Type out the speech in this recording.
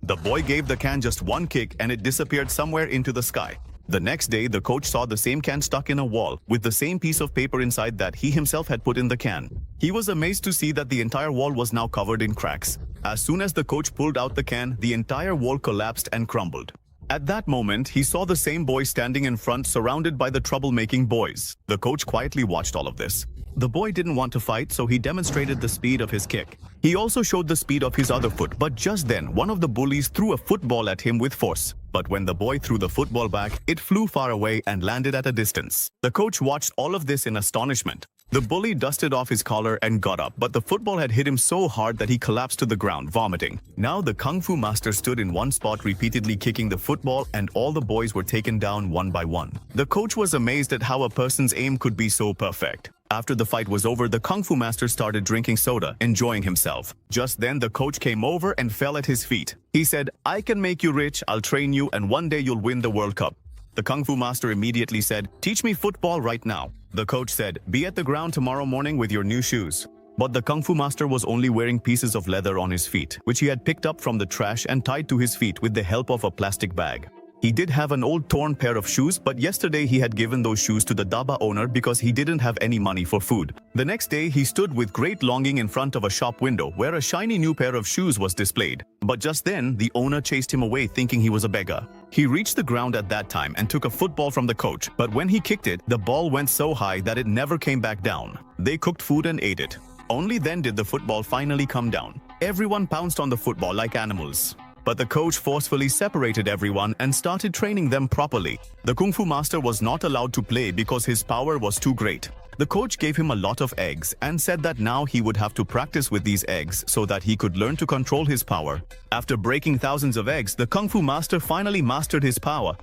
The boy gave the can just one kick and it disappeared somewhere into the sky. The next day, the coach saw the same can stuck in a wall with the same piece of paper inside that he himself had put in the can. He was amazed to see that the entire wall was now covered in cracks. As soon as the coach pulled out the can, the entire wall collapsed and crumbled. At that moment, he saw the same boy standing in front surrounded by the troublemaking boys. The coach quietly watched all of this. The boy didn't want to fight, so he demonstrated the speed of his kick. He also showed the speed of his other foot, but just then, one of the bullies threw a football at him with force. But when the boy threw the football back, it flew far away and landed at a distance. The coach watched all of this in astonishment. The bully dusted off his collar and got up, but the football had hit him so hard that he collapsed to the ground, vomiting. Now the Kung Fu master stood in one spot repeatedly kicking the football, and all the boys were taken down one by one. The coach was amazed at how a person's aim could be so perfect. After the fight was over, the Kung Fu master started drinking soda, enjoying himself. Just then, the coach came over and fell at his feet. He said, "I can make you rich, I'll train you, and one day you'll win the World Cup." The Kung Fu master immediately said, "Teach me football right now." The coach said, "Be at the ground tomorrow morning with your new shoes." But the Kung Fu master was only wearing pieces of leather on his feet, which he had picked up from the trash and tied to his feet with the help of a plastic bag. He did have an old torn pair of shoes, but yesterday he had given those shoes to the dhaba owner because he didn't have any money for food. The next day, he stood with great longing in front of a shop window where a shiny new pair of shoes was displayed. But just then, the owner chased him away thinking he was a beggar. He reached the ground at that time and took a football from the coach, but when he kicked it, the ball went so high that it never came back down. They cooked food and ate it. Only then did the football finally come down. Everyone pounced on the football like animals. But the coach forcefully separated everyone and started training them properly. The Kung Fu master was not allowed to play because his power was too great. The coach gave him a lot of eggs and said that now he would have to practice with these eggs so that he could learn to control his power. After breaking thousands of eggs, the Kung Fu master finally mastered his power.